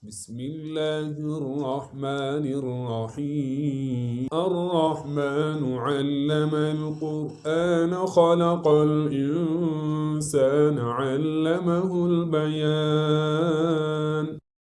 بسم الله الرحمن الرحيم الرحمن علم القرآن خلق الإنسان علمه البيان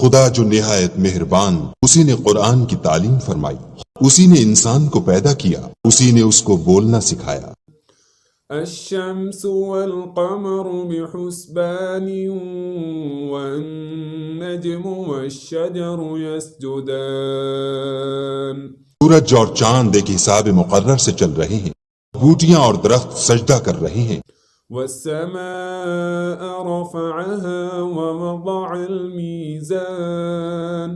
خدا جو نہایت مہربان، اسی نے قرآن کی تعلیم فرمائی، اسی نے انسان کو پیدا کیا، اسی نے اس کو بولنا سکھایا۔ الشمس والقمر بحسبان والنجم والشجر يسجدان سورج اور چاند ایک حساب مقرر سے چل رہے ہیں، بوٹیاں اور درخت سجدہ کر رہے ہیں۔ والسماء رفعها ووضع الميزان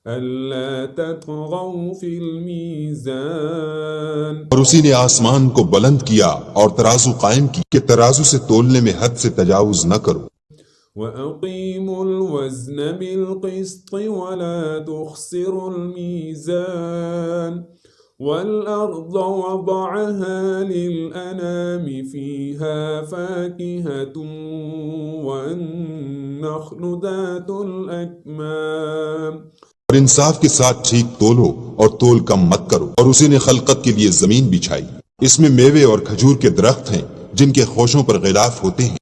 ألا تطغوا في الميزان اور اسی نے آسمان کو بلند کیا اور ترازو قائم کی کہ ترازو سے تولنے میں حد سے تجاوز نہ کرو۔ وأقيموا الوزن بالقسط ولا تخسروا الميزان والأرض وضعها للأنام فيها فاكهة والنخل ذات الأكمام اور انصاف کے ساتھ ٹھیک تولو اور تول کم مت کرو، اور اسی نے خلقت کے لیے زمین بچھائی، اس میں میوے اور کھجور کے درخت ہیں جن کے خوشوں پر غلاف ہوتے ہیں۔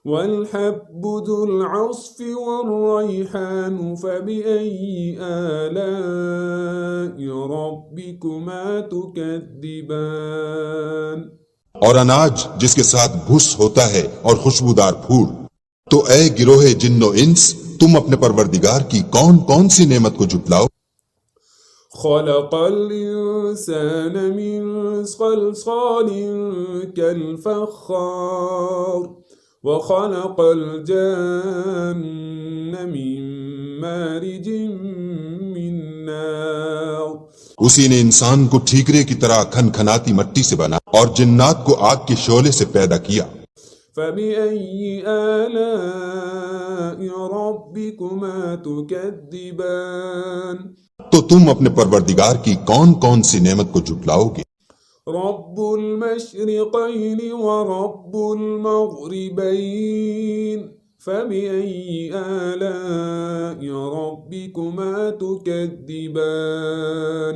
والحب ذو العصف والريحان فبأي آلاء ربكما تكذبان اور اناج جس کے ساتھ بھس ہوتا ہے اور خوشبودار پھول، تو اے گروہ جن و انس، تم اپنے پروردگار کی کون کون سی نعمت کو جھٹلاؤ۔ خلق الإنسان من صلصال كالفخار وخلق الجن من مارج من نار اسی نے انسان کو ٹھیکرے کی طرح کھن کھناتی مٹی سے بنا اور جنات کو آگ کے شعلے سے پیدا کیا۔ فبأي آلاء ربكما تكذبان تو تم اپنے پروردگار کی کون کون سی نعمت کو جھٹلاؤ گے؟ رب المشرقين ورب المغربين فبأي آلاء ربكما تكذبان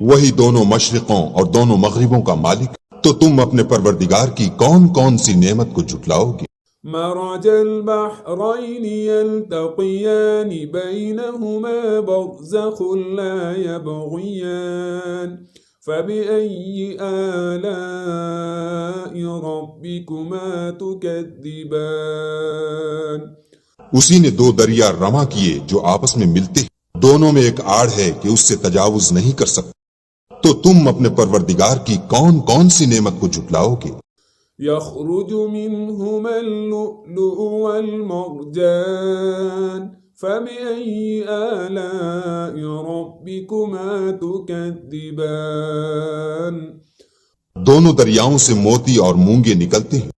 وہی دونوں مشرقوں اور دونوں مغربوں کا مالک، تو تم اپنے پروردگار کی کون کون سی نعمت کو جھٹلاؤ گے؟ مرج البحرين يلتقيان بينهما برزخ لا يبغيان فبأي آلاء ربكما تكذبان اسی نے دو دریا رواں کیے جو آپس میں ملتے ہیں، دونوں میں ایک آڑ ہے کہ اس سے تجاوز نہیں کر سکتے، تو تم اپنے پروردگار کی کون کون سی نعمت کو جھٹلاؤ گے؟ يخرج منهما اللؤلؤ والمرجان فبأي آلاء ربكما تكذبان دونوں دریاؤں سے موتی اور مونگے نکلتے ہیں،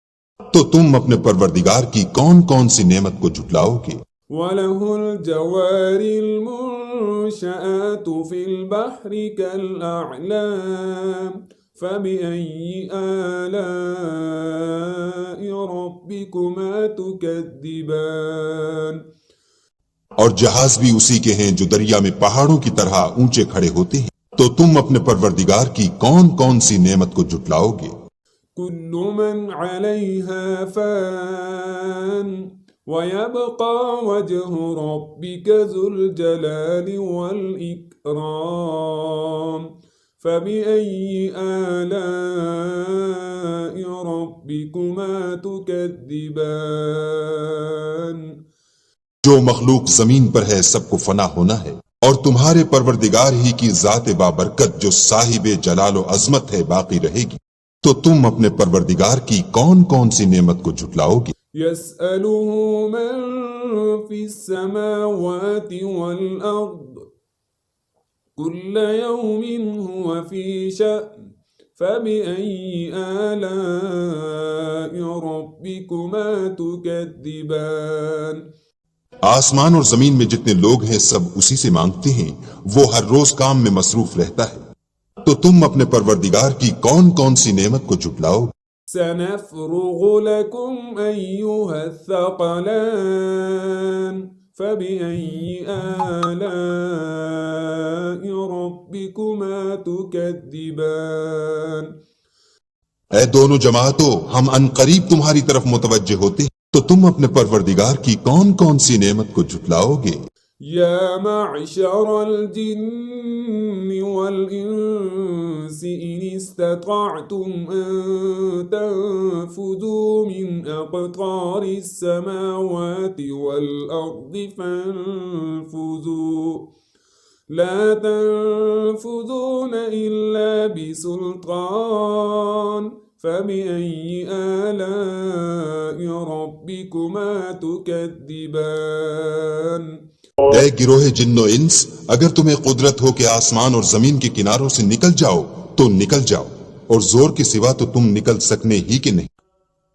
تو تم اپنے پروردگار کی کون کون سی نعمت کو جھٹلاؤ گے؟ وله الجوار المنشآت في البحر كالأعلام فبأي آلاء ربكما تكذبان اور جہاز بھی اسی کے ہیں جو دریا میں پہاڑوں کی طرح اونچے کھڑے ہوتے ہیں، تو تم اپنے پروردگار کی کون کون سی نعمت کو جھٹلاؤ گے؟ كل من عليها فان ويبقى وجه ربك ذو الجلال والإكرام فبأي آلاء ربكما تكذبان جو مخلوق زمین پر ہے سب کو فنا ہونا ہے، اور تمہارے پروردگار ہی کی ذات بابرکت جو صاحب جلال و عظمت ہے باقی رہے گی، تو تم اپنے پروردگار کی کون کون سی نعمت کو جھٹلاؤ گے؟ يسأله من في السماوات والأرض كل يوم هو في شأن فبأي آلاء ربكما تكذبان آسمان اور زمین میں جتنے لوگ ہیں سب اسی سے مانگتے ہیں، وہ ہر روز کام میں مصروف رہتا ہے، تو تم اپنے پروردگار کی کون کون سی نعمت کو جھٹلاؤ؟ سنفرغ لكم أيها الثقلان فبأي آلاء ربكما تكذبان اے دونوں جماعتوں، ہم ان قریب تمہاری طرف متوجہ ہوتے ہیں، تو تم اپنے پروردگار کی کون کون سی نعمت کو جھٹلاؤ گے؟ يا معشر الجن والإنس إن استطعتم أن تنفذوا من أقطار السماوات والأرض فانفذوا لا تنفذون إلا بسلطان فبأي آلاء ربكما تكذبان اے گروہ جن و انس، اگر تمہیں قدرت ہو کہ آسمان اور زمین کے کناروں سے نکل جاؤ تو نکل جاؤ، اور زور کے سوا تو تم نکل سکنے ہی کہ نہیں،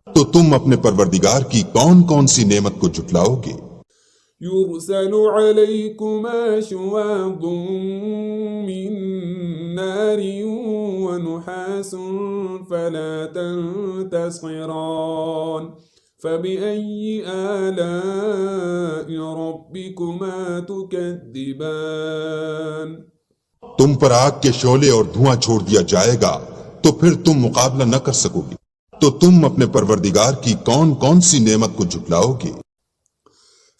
تو تم اپنے پروردگار کی کون کون سی نعمت کو جھٹلاؤ گے؟ يرسل عليكما شواظ من نار ونحاس فلا تنتصران فبأي آلاء ربكما تكذبان تم پر آگ کے شعلے اور دھواں چھوڑ دیا جائے گا تو پھر تم مقابلہ نہ کر سکو گے، تو تم اپنے پروردگار کی کون کون سی نعمت کو جھٹلاؤ گے؟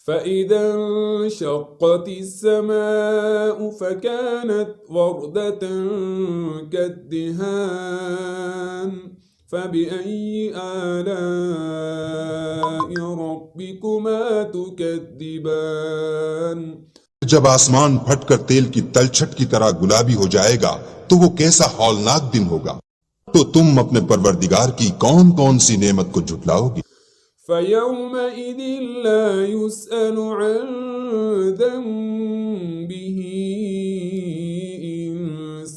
فإذا انشقت السماء فكانت وردة كالدهان فبأي آلاء ربكما تكذبان جب آسمان پھٹ کر تیل کی تلچھٹ کی طرح گلابی ہو جائے گا تو وہ کیسا ہولناک دن ہوگا، تو تم اپنے پروردگار کی کون کون سی نعمت کو جھٹلاؤ گے؟ فيومئذ لا يسأل عن ذنبه إنس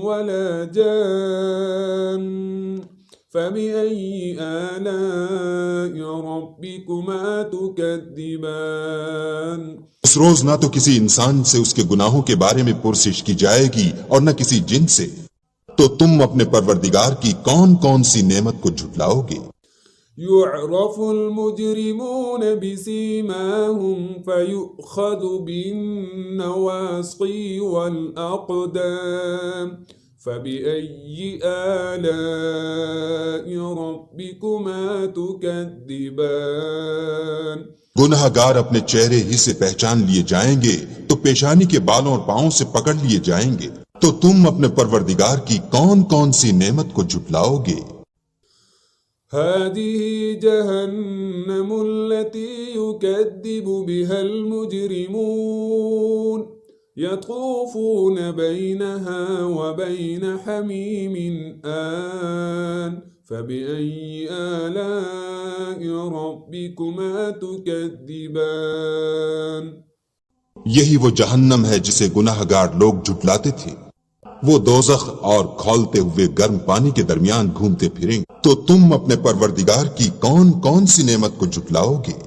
ولا جان فبأي آلاء ربكما تكذبان اس روز نہ تو کسی انسان سے اس کے گناہوں کے بارے میں پرسش کی جائے گی اور نہ کسی جن سے، تو تم اپنے پروردگار کی کون کون سی نعمت کو جھٹلاؤ گے؟ يعرف المجرمون بسيماهم فيؤخذ بالنواصي والأقدام فبأي آلاء ربكما تكذبان گنہگار اپنے چہرے ہی سے پہچان لیے جائیں گے تو پیشانی کے بالوں اور پاؤں سے پکڑ لیے جائیں گے، تو تم اپنے پروردگار کی کون کون سی نعمت کو جھٹلاؤ گے؟ هذه جهنم التي يكذب بها المجرمون يطوفون بينها وبين حميم آن فبأي آلاء ربكما تكذبان یہی وہ جہنم ہے جسے گناہگار لوگ جھٹلاتے تھے، وہ دوزخ اور کھولتے ہوئے گرم پانی کے درمیان گھومتے پھریں، تو تم اپنے پروردگار کی کون کون سی نعمت کو جھٹلاؤ گے؟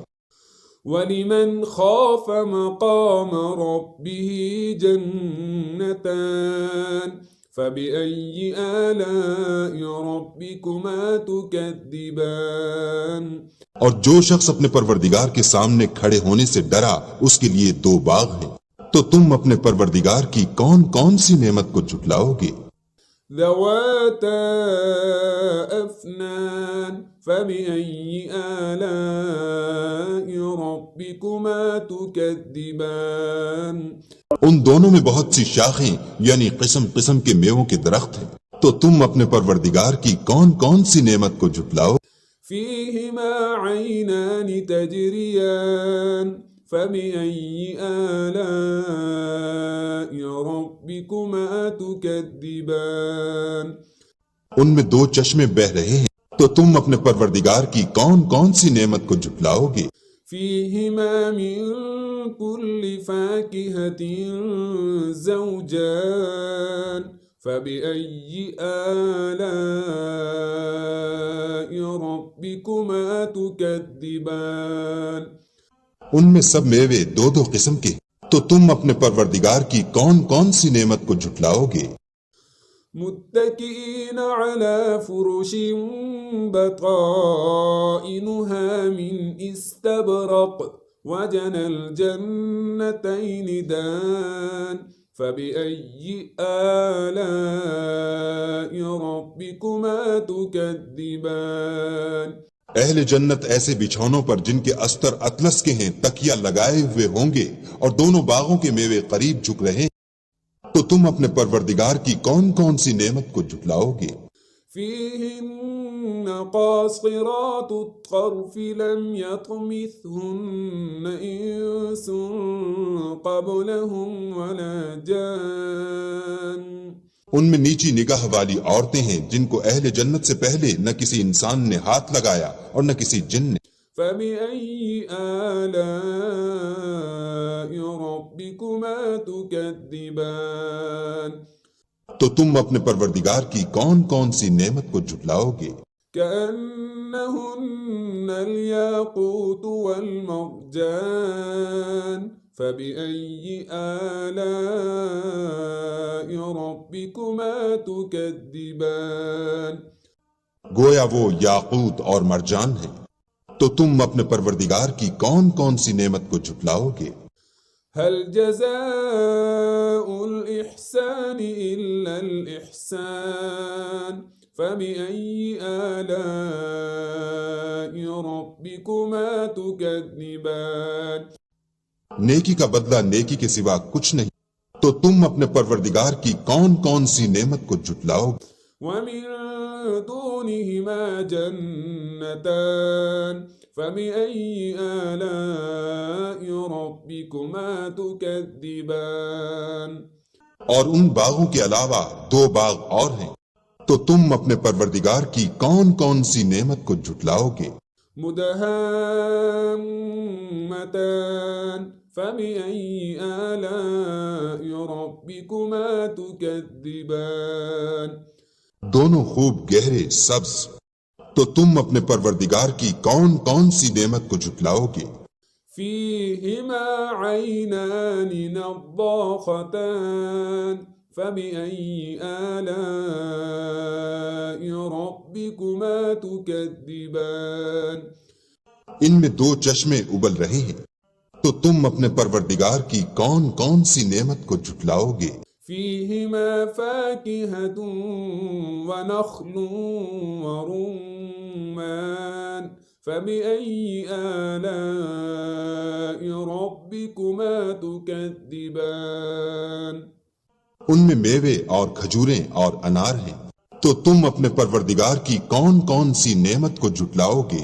وَلِمَنْ خَافَ مَقَامَ رَبِّهِ جَنَّتَانِ فَبِأَيِّ آلَاءِ رَبِّكُمَا تُكَذِّبَانِ اور جو شخص اپنے پروردگار کے سامنے کھڑے ہونے سے ڈرا، اس کے لیے دو باغ ہیں، تو تم اپنے پروردگار کی کون کون سی نعمت کو جھٹلاؤ گے؟ ذواتا افنان فبأي آلاء ربكما تكذبان ان دونوں میں بہت سی شاخیں یعنی قسم قسم کے میووں کے درخت ہیں، تو تم اپنے پروردگار کی کون کون سی نعمت کو جھٹلاؤ؟ فيهما عينان تجريان فبأي آلاء ربكما تكذبان ان میں دو چشمے بہ رہے ہیں، تو تم اپنے پروردگار کی کون کون سی نعمت کو جھٹلاؤ گے؟ فيهما من كل فاكهة زوجان فبأي آلاء ربكما تكذبان ان میں سب میوے دو دو قسم کے، تو تم اپنے پروردگار کی کون کون سی نعمت کو جھٹلاؤ گے؟ متكئين على فرش بطائنها من استبرق وجنى الجنتين دان فبأي آلاء ربكما تكذبان اہل جنت ایسے بچھونوں پر جن کے استر اطلس کے ہیں تکیہ لگائے ہوئے ہوں گے اور دونوں باغوں کے میوے قریب جھک رہے ہیں، تو تم اپنے پروردگار کی کون کون سی نعمت کو جھٹلاؤ گے؟ فيهن قاصرات الطرف لم يطمثهن إنس قبلهم ولا جان ان میں نیچی نگاہ والی عورتیں ہیں جن کو اہل جنت سے پہلے نہ کسی انسان نے ہاتھ لگایا اور نہ کسی جن نے۔ فبأي آلاء ربكما تكذبان تو تم اپنے پروردگار کی کون کون سی نعمت کو جھٹلاؤ گے؟ كأنهن الياقوت والمرجان فبأي آلاء ربكما تكذبان گویا وہ یاقوت اور مرجان ہیں، تو تم اپنے پروردگار کی کون کون سی نعمت کو جھٹلاؤ گے؟ هل جزاء الإحسان إلا الإحسان فبأي آلاء ربكما تكذبان نیکی کا بدلہ نیکی کے سوا کچھ نہیں، تو تم اپنے پروردگار کی کون کون سی نعمت کو جھٹلاؤ گے؟ ومن دونهما جنتان فبأي آلاء ربكما تكذبان اور ان باغوں کے علاوہ دو باغ اور ہیں، تو تم اپنے پروردگار کی کون کون سی نعمت کو جھٹلاؤ گے؟ مدهامتان فبأي آلاء ربكما تكذبان دونوں خوب گہرے سبز، تو تم اپنے پروردگار کی کون کون سی نعمت کو جھٹلاؤ گے؟ فيهما عينان نضاختان فبأي آلاء ربكما تكذبان ان میں دو چشمے ابل رہے ہیں، تو تم اپنے پروردگار کی کون کون سی نعمت کو جھٹلاؤ گے؟ فيهما فاكهة ونخل ورمان فبأي آلاء ربكما تكذبان ان میں میوے اور کھجوریں اور انار ہیں، تو تم اپنے پروردگار کی کون کون سی نعمت کو جھٹلاؤ گے؟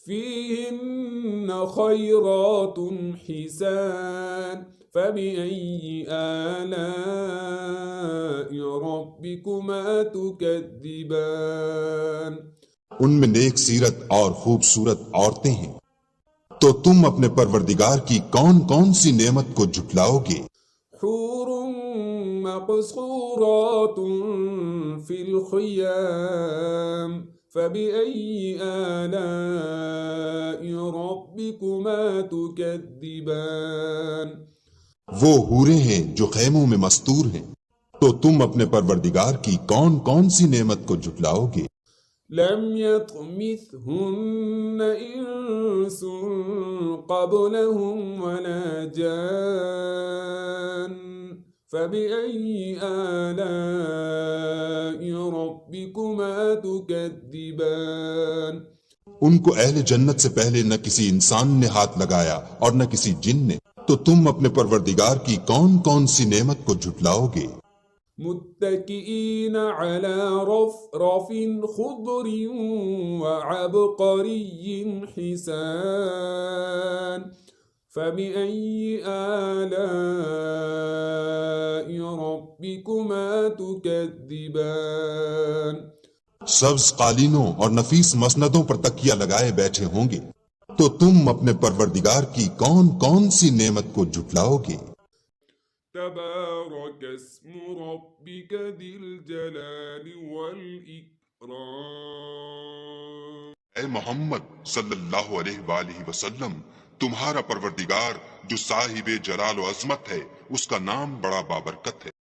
فيهن خيرات حسان فبأي آلاء ربكما تكذبان ان میں نیک سیرت اور خوبصورت عورتیں ہیں، تو تم اپنے پروردگار کی کون کون سی نعمت کو جھٹلاؤ گے؟ حور مقصورات في الخيام فبأي آلاء ربكما تكذبان وہ حوریں ہیں جو خیموں میں مستور ہیں، تو تم اپنے پروردگار کی کون کون سی نعمت کو جھٹلاؤ گے؟ لم يطمثهن إنس قبلهم ولا جان فبأي آلاء ربكما تكذبان ان کو اہل جنت سے پہلے نہ کسی انسان نے ہاتھ لگایا اور نہ کسی جن نے، تو تم اپنے پروردگار کی کون کون سی نعمت کو جھٹلاؤ گے؟ متكئين على رفرف خضر وعبقري حسان فبأي آلاء ربكما تكذبان سبز قالینوں اور نفیس مسندوں پر تکیہ لگائے بیٹھے ہوں گے، تو تم اپنے پروردگار کی کون کون سی نعمت کو جھٹلاؤ گے؟ تبارك اسم ربك ذي الجلال والإكرام اے محمد صلی اللہ علیہ وآلہ وسلم، تمہارا پروردگار جو صاحب جلال و عظمت ہے، اس کا نام بڑا بابرکت ہے۔